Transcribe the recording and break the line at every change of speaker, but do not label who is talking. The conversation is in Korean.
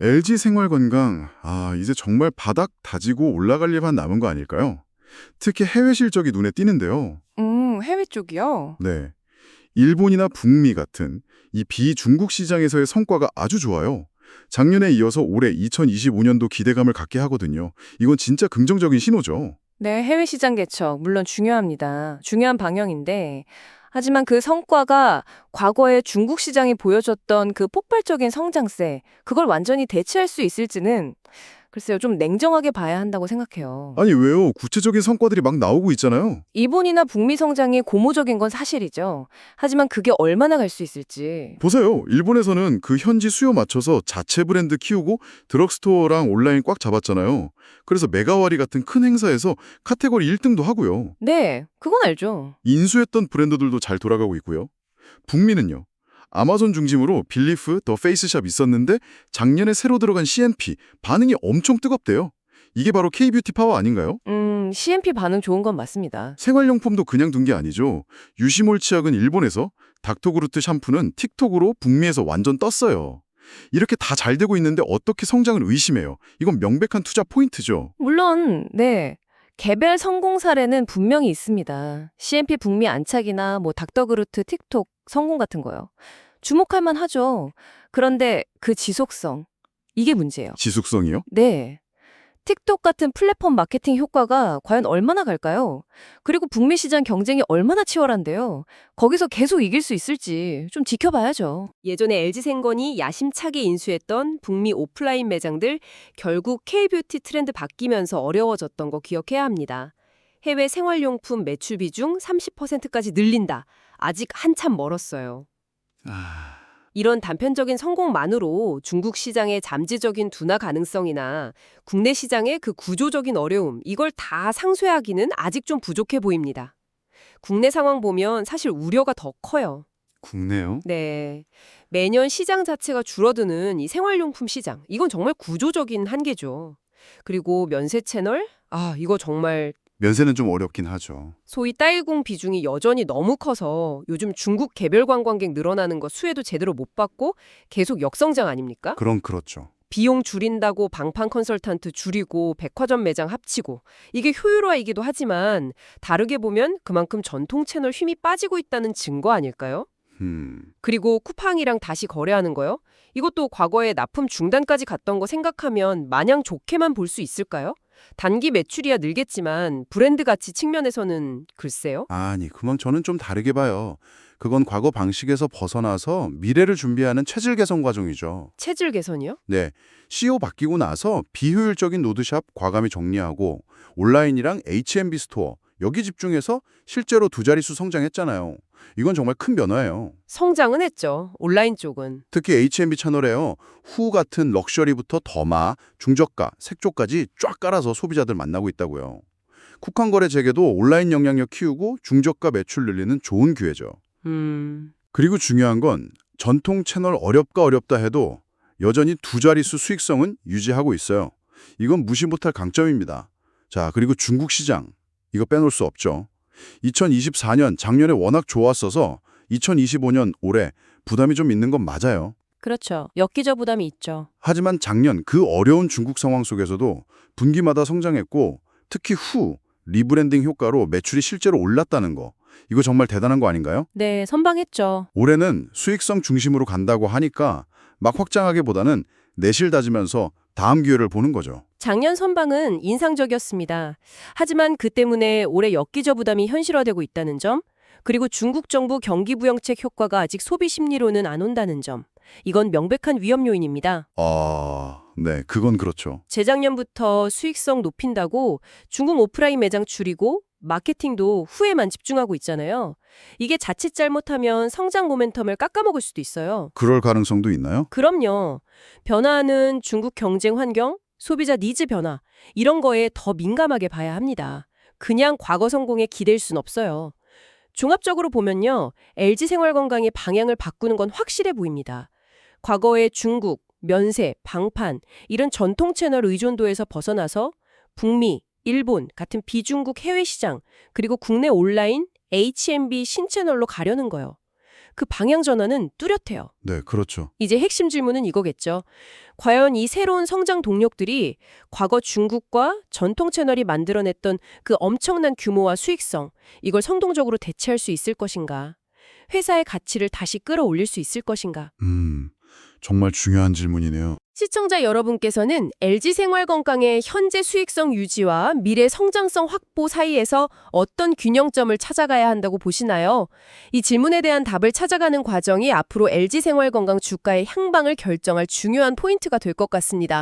LG 생활건강, 이제 정말 바닥 다지고 올라갈 일만 남은 거 아닐까요? 특히 해외 실적이 눈에 띄는데요.
해외 쪽이요?
네. 일본이나 북미 같은 이 비중국 시장에서의 성과가 아주 좋아요. 작년에 이어서 올해 2025년도 기대감을 갖게 하거든요. 이건 진짜 긍정적인 신호죠.
네, 해외 시장 개척 물론 중요합니다. 중요한 방향인데 하지만 그 성과가 과거에 중국 시장이 보여줬던 그 폭발적인 성장세, 그걸 완전히 대체할 수 있을지는 글쎄요, 좀 냉정하게 봐야 한다고 생각해요.
아니 왜요? 구체적인 성과들이 막 나오고 있잖아요.
일본이나 북미 성장이 고무적인 건 사실이죠. 하지만 그게 얼마나 갈 수 있을지.
보세요. 일본에서는 그 현지 수요 맞춰서 자체 브랜드 키우고 드럭스토어랑 온라인 꽉 잡았잖아요. 그래서 메가와리 같은 큰 행사에서 카테고리 1등도 하고요.
네, 그건 알죠.
인수했던 브랜드들도 잘 돌아가고 있고요. 북미는요. 아마존 중심으로 빌리프, 더 페이스샵 있었는데 작년에 새로 들어간 CNP 반응이 엄청 뜨겁대요. 이게 바로 K-뷰티 파워 아닌가요?
CNP 반응 좋은 건 맞습니다.
생활용품도 그냥 둔 게 아니죠. 유시몰 치약은 일본에서, 닥터그루트 샴푸는 틱톡으로 북미에서 완전 떴어요. 이렇게 다 잘 되고 있는데 어떻게 성장을 의심해요? 이건 명백한 투자 포인트죠.
물론, 네. 개별 성공 사례는 분명히 있습니다. CNP 북미 안착이나 뭐 닥터그루트, 틱톡 성공 같은 거요. 주목할 만하죠. 그런데 그 지속성, 이게 문제예요.
지속성이요?
네. 틱톡 같은 플랫폼 마케팅 효과가 과연 얼마나 갈까요? 그리고 북미 시장 경쟁이 얼마나 치열한데요. 거기서 계속 이길 수 있을지 좀 지켜봐야죠. 예전에 LG생건이 야심차게 인수했던 북미 오프라인 매장들 결국 K뷰티 트렌드 바뀌면서 어려워졌던 거 기억해야 합니다. 해외 생활용품 매출 비중 30%까지 늘린다. 아직 한참 멀었어요. 이런 단편적인 성공만으로 중국 시장의 잠재적인 둔화 가능성이나 국내 시장의 그 구조적인 어려움, 이걸 다 상쇄하기는 아직 좀 부족해 보입니다. 국내 상황 보면 사실 우려가 더 커요.
국내요?
네. 매년 시장 자체가 줄어드는 이 생활용품 시장, 이건 정말 구조적인 한계죠. 그리고 면세 채널? 이거 정말
면세는 좀 어렵긴 하죠.
소위 딸공 비중이 여전히 너무 커서 요즘 중국 개별 관광객 늘어나는 거 수혜도 제대로 못 받고 계속 역성장 아닙니까?
그럼 그렇죠.
비용 줄인다고 방판 컨설턴트 줄이고 백화점 매장 합치고 이게 효율화이기도 하지만 다르게 보면 그만큼 전통 채널 힘이 빠지고 있다는 증거 아닐까요? 그리고 쿠팡이랑 다시 거래하는 거요? 이것도 과거에 납품 중단까지 갔던 거 생각하면 마냥 좋게만 볼 수 있을까요? 단기 매출이야 늘겠지만 브랜드 가치 측면에서는 글쎄요.
아니, 그건 저는 좀 다르게 봐요. 그건 과거 방식에서 벗어나서 미래를 준비하는 체질 개선 과정이죠.
체질 개선이요?
네, CEO 바뀌고 나서 비효율적인 노드샵 과감히 정리하고 온라인이랑 H&B 스토어 여기 집중해서 실제로 두 자릿수 성장했잖아요. 이건 정말 큰 변화예요.
성장은 했죠. 온라인 쪽은.
특히 H&B 채널에요. 후 같은 럭셔리부터 더마, 중저가, 색조까지 쫙 깔아서 소비자들 만나고 있다고요. 쿠팡 거래 재개도 온라인 영향력 키우고 중저가 매출 늘리는 좋은 기회죠.
음.
그리고 중요한 건 전통 채널 어렵다 해도 여전히 두 자릿수 수익성은 유지하고 있어요. 이건 무시 못할 강점입니다. 자, 그리고 중국 시장. 이거 빼놓을 수 없죠. 2024년 작년에 워낙 좋았어서 2025년 올해 부담이 좀 있는 건 맞아요.
그렇죠. 엽기적 부담이 있죠.
하지만 작년 그 어려운 중국 상황 속에서도 분기마다 성장했고 특히 후 리브랜딩 효과로 매출이 실제로 올랐다는 거. 이거 정말 대단한 거 아닌가요?
네, 선방했죠.
올해는 수익성 중심으로 간다고 하니까 막 확장하기보다는 내실 다지면서 다음 기회를 보는 거죠.
작년 선방은 인상적이었습니다. 하지만 그 때문에 올해 엽기적 부담이 현실화되고 있다는 점, 그리고 중국 정부 경기부양책 효과가 아직 소비 심리로는 안 온다는 점, 이건 명백한 위험 요인입니다.
네, 그건 그렇죠.
재작년부터 수익성 높인다고 중국 오프라인 매장 줄이고 마케팅도 후에만 집중하고 있잖아요. 이게 자칫 잘못하면 성장 모멘텀을 깎아먹을 수도 있어요.
그럴 가능성도 있나요?
그럼요. 변화하는 중국 경쟁 환경, 소비자 니즈 변화, 이런 거에 더 민감하게 봐야 합니다. 그냥 과거 성공에 기댈 순 없어요. 종합적으로 보면요, LG생활건강의 방향을 바꾸는 건 확실해 보입니다. 과거의 중국, 면세, 방판, 이런 전통 채널 의존도에서 벗어나서 북미, 일본 같은 비중국 해외 시장, 그리고 국내 온라인, H&B 신채널로 가려는 거요.
그 방향 전환은 뚜렷해요.
네, 그렇죠.
이제 핵심 질문은 이거겠죠. 과연 이 새로운 성장 동력들이 과거 중국과 전통 채널이 만들어냈던 그 엄청난 규모와 수익성, 이걸 성공적으로 대체할 수 있을 것인가? 회사의 가치를 다시 끌어올릴 수 있을 것인가?
정말 중요한 질문이네요.
시청자 여러분께서는 LG생활건강의 현재 수익성 유지와 미래 성장성 확보 사이에서 어떤 균형점을 찾아가야 한다고 보시나요? 이 질문에 대한 답을 찾아가는 과정이 앞으로 LG생활건강 주가의 향방을 결정할 중요한 포인트가 될 것 같습니다.